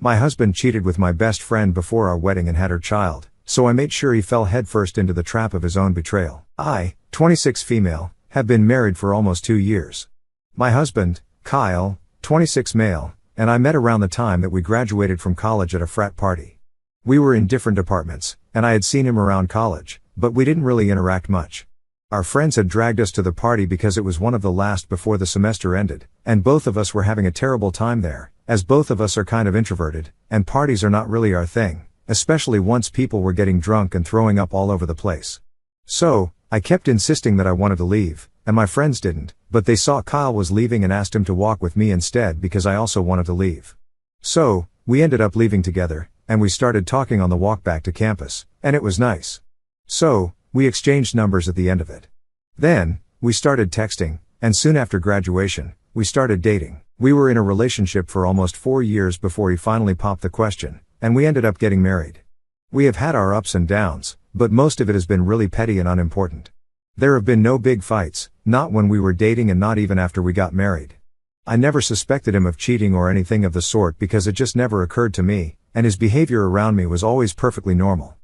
My husband cheated with my best friend before our wedding and had her child, so I made sure he fell headfirst into the trap of his own betrayal. I, 26 female, have been married for almost 2 years. My husband, Kyle, 26 male, and I met around the time that we graduated from college at a frat party. We were in different apartments, and I had seen him around college, but we didn't really interact much. Our friends had dragged us to the party because it was one of the last before the semester ended, and both of us were having a terrible time there, as both of us are kind of introverted, and parties are not really our thing, especially once people were getting drunk and throwing up all over the place. So, I kept insisting that I wanted to leave, and my friends didn't, but they saw Kyle was leaving and asked him to walk with me instead because I also wanted to leave. So, we ended up leaving together, and we started talking on the walk back to campus, and it was nice. So, we exchanged numbers at the end of it. Then, we started texting, and soon after graduation, we started dating. We were in a relationship for almost 4 years before he finally popped the question, and we ended up getting married. We have had our ups and downs, but most of it has been really petty and unimportant. There have been no big fights, not when we were dating and not even after we got married. I never suspected him of cheating or anything of the sort because it just never occurred to me, and his behavior around me was always perfectly normal.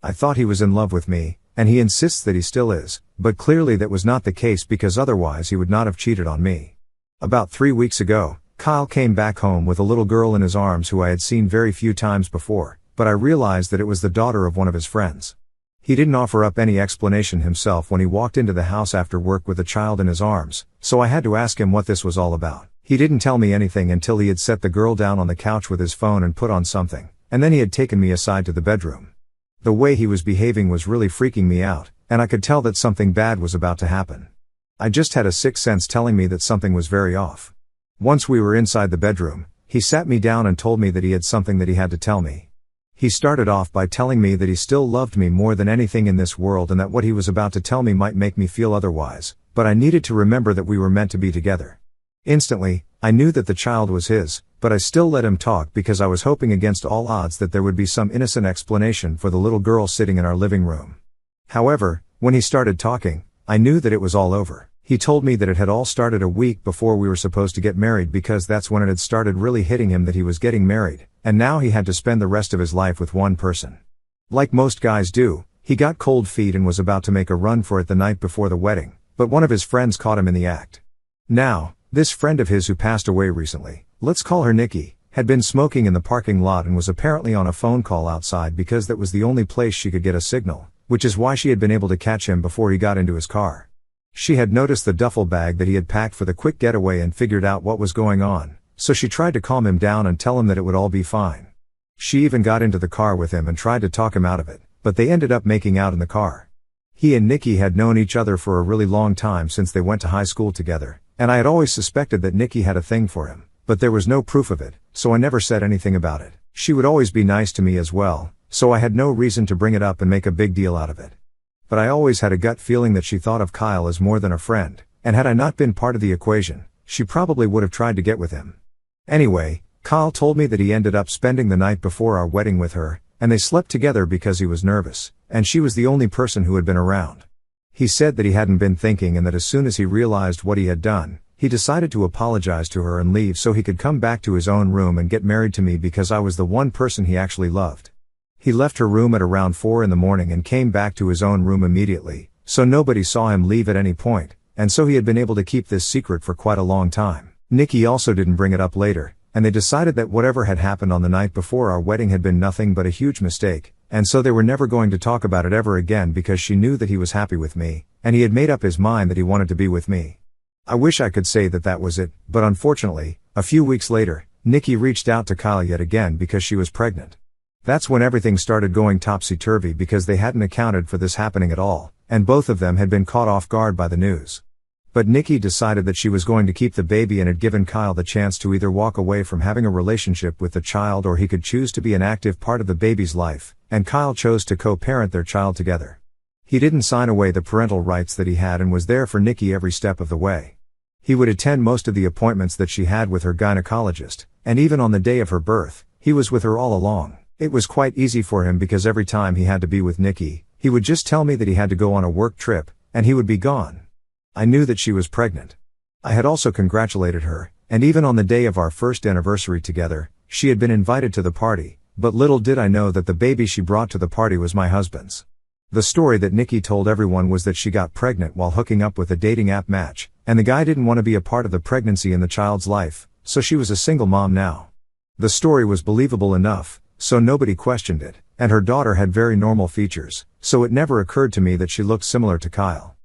I thought he was in love with me, and he insists that he still is, but clearly that was not the case because otherwise he would not have cheated on me. About 3 weeks ago, Kyle came back home with a little girl in his arms who I had seen very few times before, but I realized that it was the daughter of one of his friends. He didn't offer up any explanation himself when he walked into the house after work with a child in his arms, so I had to ask him what this was all about. He didn't tell me anything until he had set the girl down on the couch with his phone and put on something, and then he had taken me aside to the bedroom. The way he was behaving was really freaking me out, and I could tell that something bad was about to happen. I just had a sixth sense telling me that something was very off. Once we were inside the bedroom, he sat me down and told me that he had something that he had to tell me. He started off by telling me that he still loved me more than anything in this world and that what he was about to tell me might make me feel otherwise, but I needed to remember that we were meant to be together. Instantly, I knew that the child was his, but I still let him talk because I was hoping against all odds that there would be some innocent explanation for the little girl sitting in our living room. However, when he started talking, I knew that it was all over. He told me that it had all started a week before we were supposed to get married because that's when it had started really hitting him that he was getting married, and now he had to spend the rest of his life with one person. Like most guys do, he got cold feet and was about to make a run for it the night before the wedding, but one of his friends caught him in the act. Now, this friend of his who passed away recently, let's call her Nikki, had been smoking in the parking lot and was apparently on a phone call outside because that was the only place she could get a signal, which is why she had been able to catch him before he got into his car. She had noticed the duffel bag that he had packed for the quick getaway and figured out what was going on, so she tried to calm him down and tell him that it would all be fine. She even got into the car with him and tried to talk him out of it, but they ended up making out in the car. He and Nikki had known each other for a really long time since they went to high school together, and I had always suspected that Nikki had a thing for him, but there was no proof of it, so I never said anything about it. She would always be nice to me as well, so I had no reason to bring it up and make a big deal out of it. But I always had a gut feeling that she thought of Kyle as more than a friend, and had I not been part of the equation, she probably would have tried to get with him. Anyway, Kyle told me that he ended up spending the night before our wedding with her, and they slept together because he was nervous, and she was the only person who had been around. He said that he hadn't been thinking and that as soon as he realized what he had done, he decided to apologize to her and leave so he could come back to his own room and get married to me because I was the one person he actually loved. He left her room at around 4 in the morning and came back to his own room immediately, so nobody saw him leave at any point, and so he had been able to keep this secret for quite a long time. Nikki also didn't bring it up later, and they decided that whatever had happened on the night before our wedding had been nothing but a huge mistake, and so they were never going to talk about it ever again because she knew that he was happy with me, and he had made up his mind that he wanted to be with me. I wish I could say that that was it, but unfortunately, a few weeks later, Nikki reached out to Kyle yet again because she was pregnant. That's when everything started going topsy-turvy because they hadn't accounted for this happening at all, and both of them had been caught off guard by the news. But Nikki decided that she was going to keep the baby and had given Kyle the chance to either walk away from having a relationship with the child or he could choose to be an active part of the baby's life, and Kyle chose to co-parent their child together. He didn't sign away the parental rights that he had and was there for Nikki every step of the way. He would attend most of the appointments that she had with her gynecologist, and even on the day of her birth, he was with her all along. It was quite easy for him because every time he had to be with Nikki, he would just tell me that he had to go on a work trip, and he would be gone. I knew that she was pregnant. I had also congratulated her, and even on the day of our first anniversary together, she had been invited to the party, but little did I know that the baby she brought to the party was my husband's. The story that Nikki told everyone was that she got pregnant while hooking up with a dating app Match, and the guy didn't want to be a part of the pregnancy in the child's life, so she was a single mom now. The story was believable enough, so nobody questioned it, and her daughter had very normal features, so it never occurred to me that she looked similar to Kyle.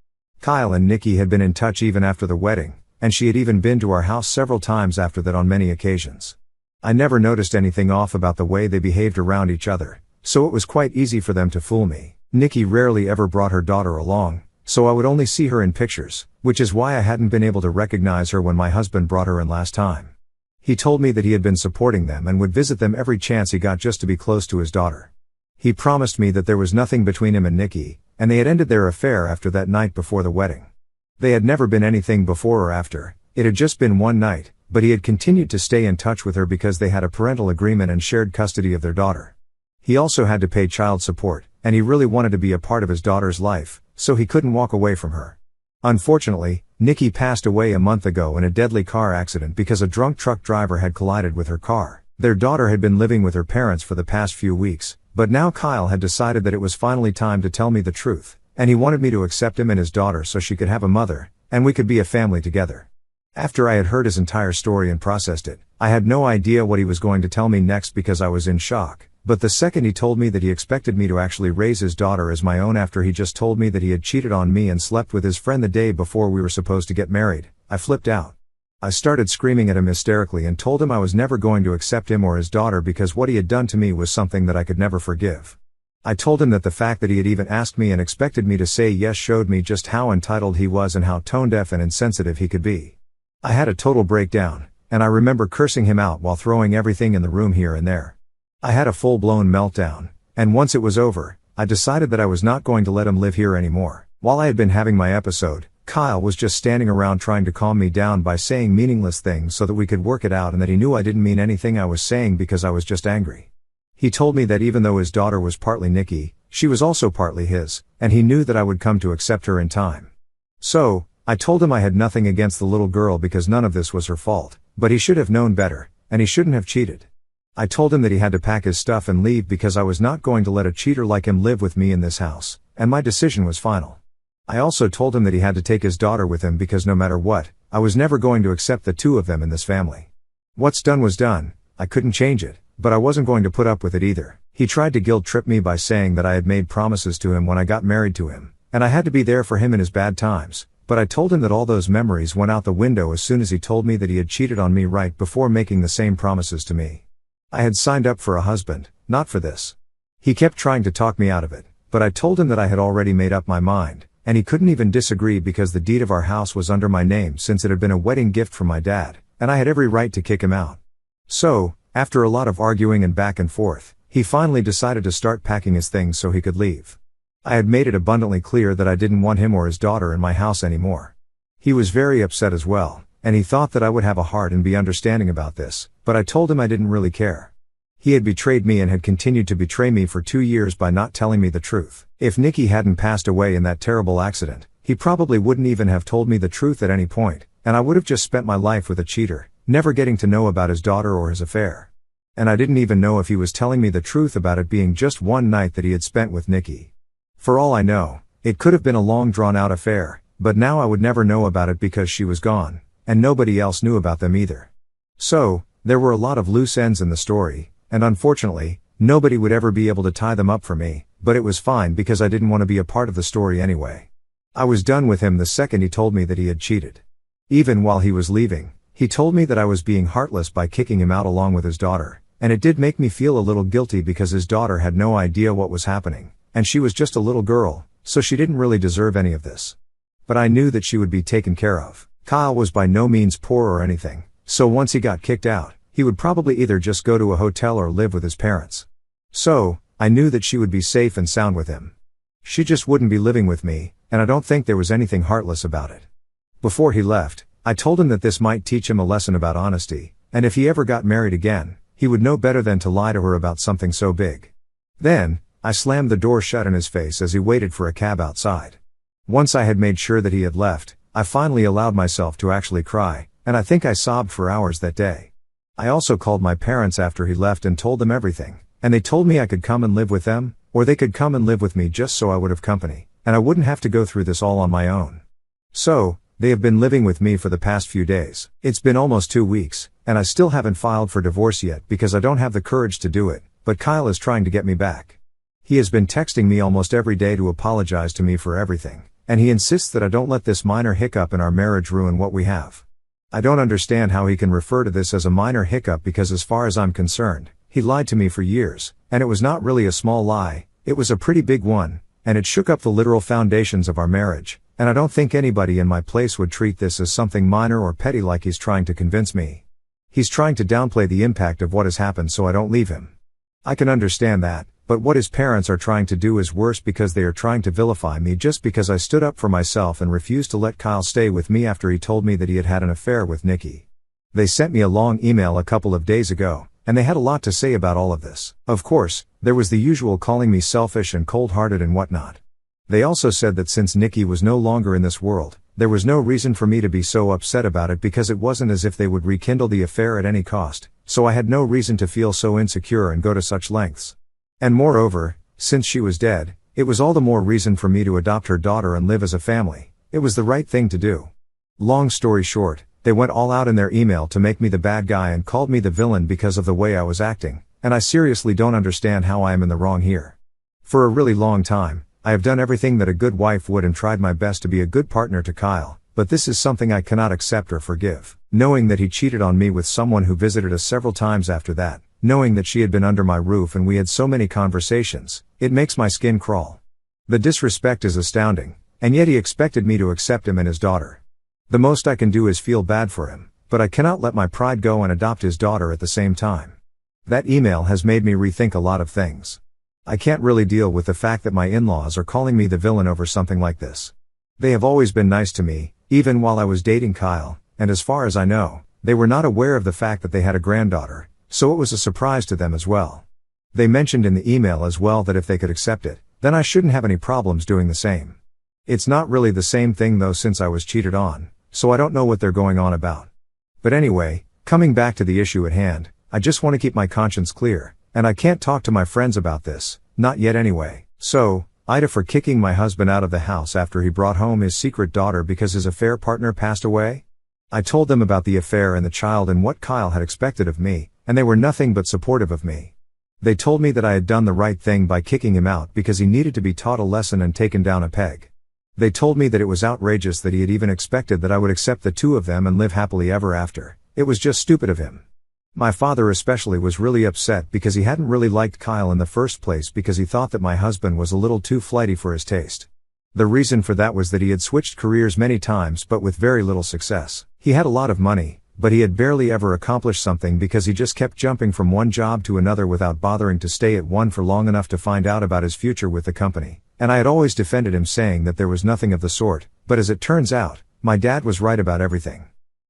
Kyle and Nikki had been in touch even after the wedding, and she had even been to our house several times after that on many occasions. I never noticed anything off about the way they behaved around each other, so it was quite easy for them to fool me. Nikki rarely ever brought her daughter along, so I would only see her in pictures, which is why I hadn't been able to recognize her when my husband brought her in last time. He told me that he had been supporting them and would visit them every chance he got just to be close to his daughter. He promised me that there was nothing between him and Nikki, and they had ended their affair after that night before the wedding. They had never been anything before or after, it had just been one night, but he had continued to stay in touch with her because they had a parental agreement and shared custody of their daughter. He also had to pay child support, and he really wanted to be a part of his daughter's life, so he couldn't walk away from her. Unfortunately, Nikki passed away a month ago in a deadly car accident because a drunk truck driver had collided with her car. Their daughter had been living with her parents for the past few weeks, but now Kyle had decided that it was finally time to tell me the truth, and he wanted me to accept him and his daughter so she could have a mother, and we could be a family together. After I had heard his entire story and processed it, I had no idea what he was going to tell me next because I was in shock. But the second he told me that he expected me to actually raise his daughter as my own after he just told me that he had cheated on me and slept with his friend the day before we were supposed to get married, I flipped out. I started screaming at him hysterically and told him I was never going to accept him or his daughter because what he had done to me was something that I could never forgive. I told him that the fact that he had even asked me and expected me to say yes showed me just how entitled he was and how tone-deaf and insensitive he could be. I had a total breakdown, and I remember cursing him out while throwing everything in the room here and there. I had a full-blown meltdown, and once it was over, I decided that I was not going to let him live here anymore. While I had been having my episode, Kyle was just standing around trying to calm me down by saying meaningless things so that we could work it out and that he knew I didn't mean anything I was saying because I was just angry. He told me that even though his daughter was partly Nikki, she was also partly his, and he knew that I would come to accept her in time. So, I told him I had nothing against the little girl because none of this was her fault, but he should have known better, and he shouldn't have cheated. I told him that he had to pack his stuff and leave because I was not going to let a cheater like him live with me in this house, and my decision was final. I also told him that he had to take his daughter with him because no matter what, I was never going to accept the two of them in this family. What's done was done, I couldn't change it, but I wasn't going to put up with it either. He tried to guilt-trip me by saying that I had made promises to him when I got married to him, and I had to be there for him in his bad times, but I told him that all those memories went out the window as soon as he told me that he had cheated on me right before making the same promises to me. I had signed up for a husband, not for this. He kept trying to talk me out of it, but I told him that I had already made up my mind, and he couldn't even disagree because the deed of our house was under my name since it had been a wedding gift from my dad, and I had every right to kick him out. So, after a lot of arguing and back and forth, he finally decided to start packing his things so he could leave. I had made it abundantly clear that I didn't want him or his daughter in my house anymore. He was very upset as well, and he thought that I would have a heart and be understanding about this, but I told him I didn't really care. He had betrayed me and had continued to betray me for 2 years by not telling me the truth. If Nikki hadn't passed away in that terrible accident, he probably wouldn't even have told me the truth at any point, and I would have just spent my life with a cheater, never getting to know about his daughter or his affair. And I didn't even know if he was telling me the truth about it being just one night that he had spent with Nikki. For all I know, it could have been a long drawn-out affair, but now I would never know about it because she was gone, and nobody else knew about them either. So, there were a lot of loose ends in the story, and unfortunately, nobody would ever be able to tie them up for me, but it was fine because I didn't want to be a part of the story anyway. I was done with him the second he told me that he had cheated. Even while he was leaving, he told me that I was being heartless by kicking him out along with his daughter, and it did make me feel a little guilty because his daughter had no idea what was happening, and she was just a little girl, so she didn't really deserve any of this. But I knew that she would be taken care of. Kyle was by no means poor or anything, so once he got kicked out, he would probably either just go to a hotel or live with his parents. So, I knew that she would be safe and sound with him. She just wouldn't be living with me, and I don't think there was anything heartless about it. Before he left, I told him that this might teach him a lesson about honesty, and if he ever got married again, he would know better than to lie to her about something so big. Then, I slammed the door shut in his face as he waited for a cab outside. Once I had made sure that he had left, I finally allowed myself to actually cry, and I think I sobbed for hours that day. I also called my parents after he left and told them everything, and they told me I could come and live with them, or they could come and live with me just so I would have company, and I wouldn't have to go through this all on my own. So, they have been living with me for the past few days. It's been almost 2 weeks, and I still haven't filed for divorce yet because I don't have the courage to do it, but Kyle is trying to get me back. He has been texting me almost every day to apologize to me for everything, and he insists that I don't let this minor hiccup in our marriage ruin what we have. I don't understand how he can refer to this as a minor hiccup because as far as I'm concerned, he lied to me for years, and it was not really a small lie, it was a pretty big one, and it shook up the literal foundations of our marriage, and I don't think anybody in my place would treat this as something minor or petty like he's trying to convince me. He's trying to downplay the impact of what has happened so I don't leave him. I can understand that, but what his parents are trying to do is worse because they are trying to vilify me just because I stood up for myself and refused to let Kyle stay with me after he told me that he had had an affair with Nikki. They sent me a long email a couple of days ago, and they had a lot to say about all of this. Of course, there was the usual calling me selfish and cold-hearted and whatnot. They also said that since Nikki was no longer in this world, there was no reason for me to be so upset about it because it wasn't as if they would rekindle the affair at any cost, so I had no reason to feel so insecure and go to such lengths. And moreover, since she was dead, it was all the more reason for me to adopt her daughter and live as a family. It was the right thing to do. Long story short, they went all out in their email to make me the bad guy and called me the villain because of the way I was acting, and I seriously don't understand how I am in the wrong here. For a really long time, I have done everything that a good wife would and tried my best to be a good partner to Kyle, but this is something I cannot accept or forgive. Knowing that he cheated on me with someone who visited us several times after that, knowing that she had been under my roof and we had so many conversations, it makes my skin crawl. The disrespect is astounding, and yet he expected me to accept him and his daughter. The most I can do is feel bad for him, but I cannot let my pride go and adopt his daughter at the same time. That email has made me rethink a lot of things. I can't really deal with the fact that my in-laws are calling me the villain over something like this. They have always been nice to me, even while I was dating Kyle, and as far as I know, they were not aware of the fact that they had a granddaughter, so it was a surprise to them as well. They mentioned in the email as well that if they could accept it, then I shouldn't have any problems doing the same. It's not really the same thing though since I was cheated on, so I don't know what they're going on about. But anyway, coming back to the issue at hand, I just want to keep my conscience clear, and I can't talk to my friends about this, not yet anyway. So, Ida for kicking my husband out of the house after he brought home his secret daughter because his affair partner passed away? I told them about the affair and the child and what Kyle had expected of me, and they were nothing but supportive of me. They told me that I had done the right thing by kicking him out because he needed to be taught a lesson and taken down a peg. They told me that it was outrageous that he had even expected that I would accept the two of them and live happily ever after. It was just stupid of him. My father especially was really upset because he hadn't really liked Kyle in the first place because he thought that my husband was a little too flighty for his taste. The reason for that was that he had switched careers many times but with very little success. He had a lot of money, but he had barely ever accomplished something because he just kept jumping from one job to another without bothering to stay at one for long enough to find out about his future with the company. And I had always defended him saying that there was nothing of the sort, but as it turns out, my dad was right about everything.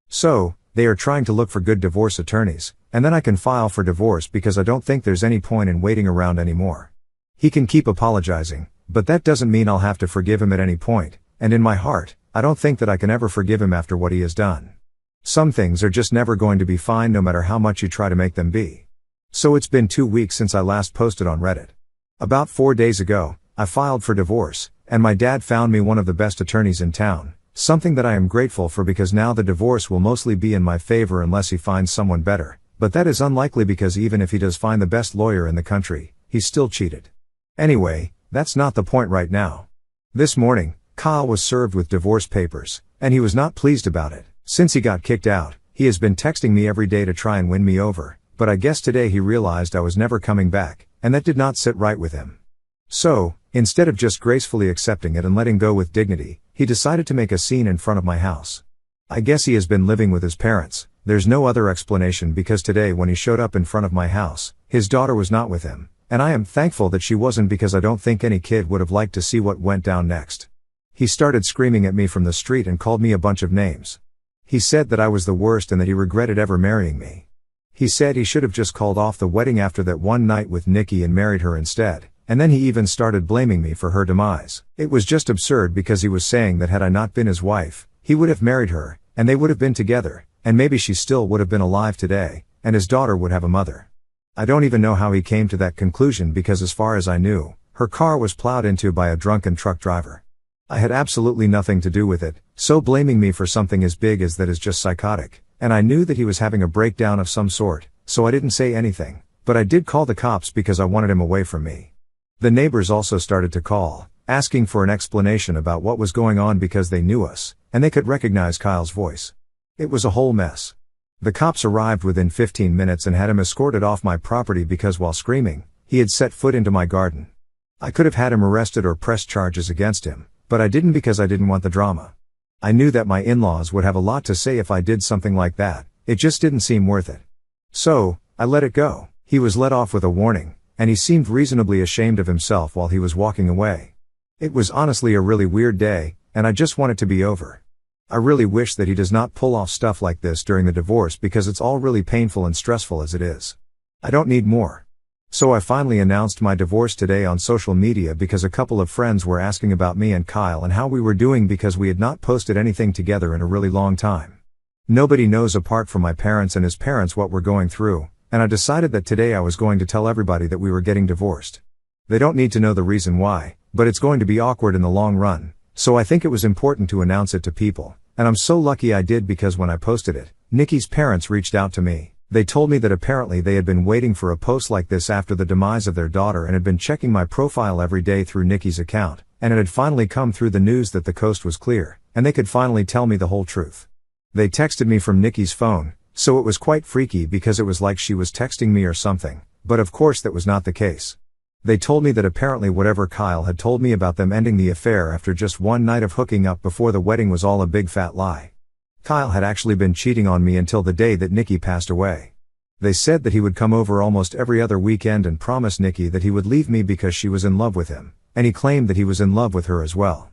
So, they are trying to look for good divorce attorneys, and then I can file for divorce because I don't think there's any point in waiting around anymore. He can keep apologizing, but that doesn't mean I'll have to forgive him at any point, and in my heart, I don't think that I can ever forgive him after what he has done. Some things are just never going to be fine no matter how much you try to make them be. So it's been 2 weeks since I last posted on Reddit. About 4 days ago, I filed for divorce, and my dad found me one of the best attorneys in town, something that I am grateful for because now the divorce will mostly be in my favor unless he finds someone better, but that is unlikely because even if he does find the best lawyer in the country, he's still cheated. Anyway, that's not the point right now. This morning, Kyle was served with divorce papers, and he was not pleased about it. Since he got kicked out, he has been texting me every day to try and win me over, but I guess today he realized I was never coming back, and that did not sit right with him. So, instead of just gracefully accepting it and letting go with dignity, he decided to make a scene in front of my house. I guess he has been living with his parents. There's no other explanation because today when he showed up in front of my house, his daughter was not with him, and I am thankful that she wasn't because I don't think any kid would have liked to see what went down next. He started screaming at me from the street and called me a bunch of names. He said that I was the worst and that he regretted ever marrying me. He said he should have just called off the wedding after that one night with Nikki and married her instead, and then he even started blaming me for her demise. It was just absurd because he was saying that had I not been his wife, he would have married her, and they would have been together, and maybe she still would have been alive today, and his daughter would have a mother. I don't even know how he came to that conclusion because as far as I knew, her car was plowed into by a drunken truck driver. I had absolutely nothing to do with it, so blaming me for something as big as that is just psychotic, and I knew that he was having a breakdown of some sort, so I didn't say anything, but I did call the cops because I wanted him away from me. The neighbors also started to call, asking for an explanation about what was going on because they knew us, and they could recognize Kyle's voice. It was a whole mess. The cops arrived within 15 minutes and had him escorted off my property because while screaming, he had set foot into my garden. I could have had him arrested or pressed charges against him, but I didn't because I didn't want the drama. I knew that my in-laws would have a lot to say if I did something like that, it just didn't seem worth it. So, I let it go. He was let off with a warning, and he seemed reasonably ashamed of himself while he was walking away. It was honestly a really weird day, and I just want it to be over. I really wish that he does not pull off stuff like this during the divorce because it's all really painful and stressful as it is. I don't need more. So I finally announced my divorce today on social media because a couple of friends were asking about me and Kyle and how we were doing because we had not posted anything together in a really long time. Nobody knows apart from my parents and his parents what we're going through, and I decided that today I was going to tell everybody that we were getting divorced. They don't need to know the reason why, but it's going to be awkward in the long run, so I think it was important to announce it to people. And I'm so lucky I did because when I posted it, Nikki's parents reached out to me. They told me that apparently they had been waiting for a post like this after the demise of their daughter and had been checking my profile every day through Nikki's account, and it had finally come through the news that the coast was clear, and they could finally tell me the whole truth. They texted me from Nikki's phone, so it was quite freaky because it was like she was texting me or something, but of course that was not the case. They told me that apparently whatever Kyle had told me about them ending the affair after just one night of hooking up before the wedding was all a big fat lie. Kyle had actually been cheating on me until the day that Nikki passed away. They said that he would come over almost every other weekend and promise Nikki that he would leave me because she was in love with him, and he claimed that he was in love with her as well.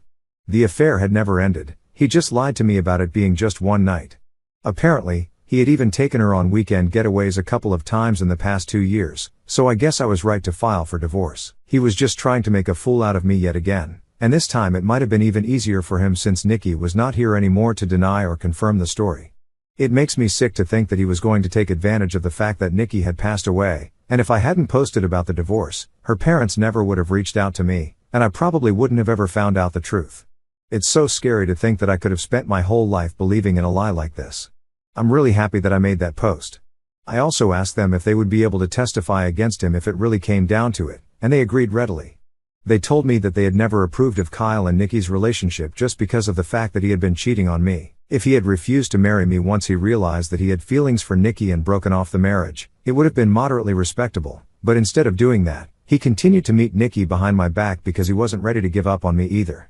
The affair had never ended, he just lied to me about it being just one night. Apparently, he had even taken her on weekend getaways a couple of times in the past 2 years, so I guess I was right to file for divorce. He was just trying to make a fool out of me yet again, and this time it might have been even easier for him since Nikki was not here anymore to deny or confirm the story. It makes me sick to think that he was going to take advantage of the fact that Nikki had passed away, and if I hadn't posted about the divorce, her parents never would have reached out to me, and I probably wouldn't have ever found out the truth. It's so scary to think that I could have spent my whole life believing in a lie like this. I'm really happy that I made that post. I also asked them if they would be able to testify against him if it really came down to it, and they agreed readily. They told me that they had never approved of Kyle and Nikki's relationship just because of the fact that he had been cheating on me. If he had refused to marry me once he realized that he had feelings for Nikki and broken off the marriage, it would have been moderately respectable, but instead of doing that, he continued to meet Nikki behind my back because he wasn't ready to give up on me either.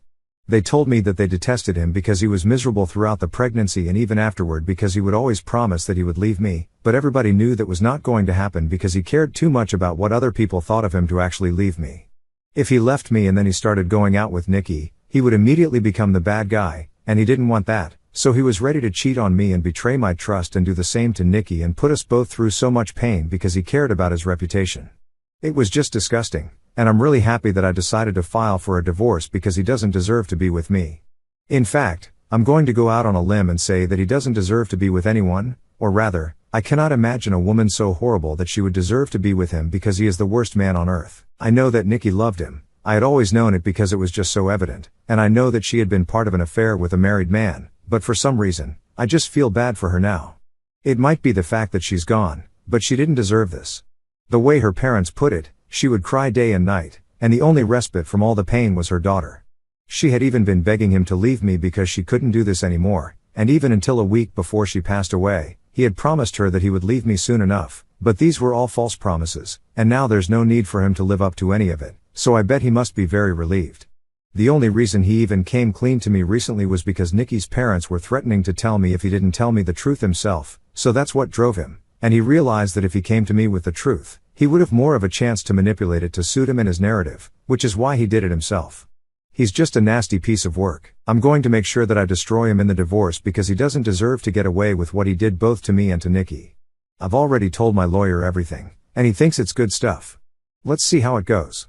They told me that they detested him because he was miserable throughout the pregnancy and even afterward because he would always promise that he would leave me, but everybody knew that was not going to happen because he cared too much about what other people thought of him to actually leave me. If he left me and then he started going out with Nikki, he would immediately become the bad guy, and he didn't want that, so he was ready to cheat on me and betray my trust and do the same to Nikki and put us both through so much pain because he cared about his reputation. It was just disgusting. And I'm really happy that I decided to file for a divorce because he doesn't deserve to be with me. In fact, I'm going to go out on a limb and say that he doesn't deserve to be with anyone, or rather, I cannot imagine a woman so horrible that she would deserve to be with him because he is the worst man on earth. I know that Nikki loved him. I had always known it because it was just so evident, and I know that she had been part of an affair with a married man, but for some reason, I just feel bad for her now. It might be the fact that she's gone, but she didn't deserve this. The way her parents put it, she would cry day and night, and the only respite from all the pain was her daughter. She had even been begging him to leave me because she couldn't do this anymore, and even until a week before she passed away, he had promised her that he would leave me soon enough, but these were all false promises, and now there's no need for him to live up to any of it, so I bet he must be very relieved. The only reason he even came clean to me recently was because Nikki's parents were threatening to tell me if he didn't tell me the truth himself, so that's what drove him, and he realized that if he came to me with the truth, he would have more of a chance to manipulate it to suit him and his narrative, which is why he did it himself. He's just a nasty piece of work. I'm going to make sure that I destroy him in the divorce because he doesn't deserve to get away with what he did both to me and to Nikki. I've already told my lawyer everything, and he thinks it's good stuff. Let's see how it goes.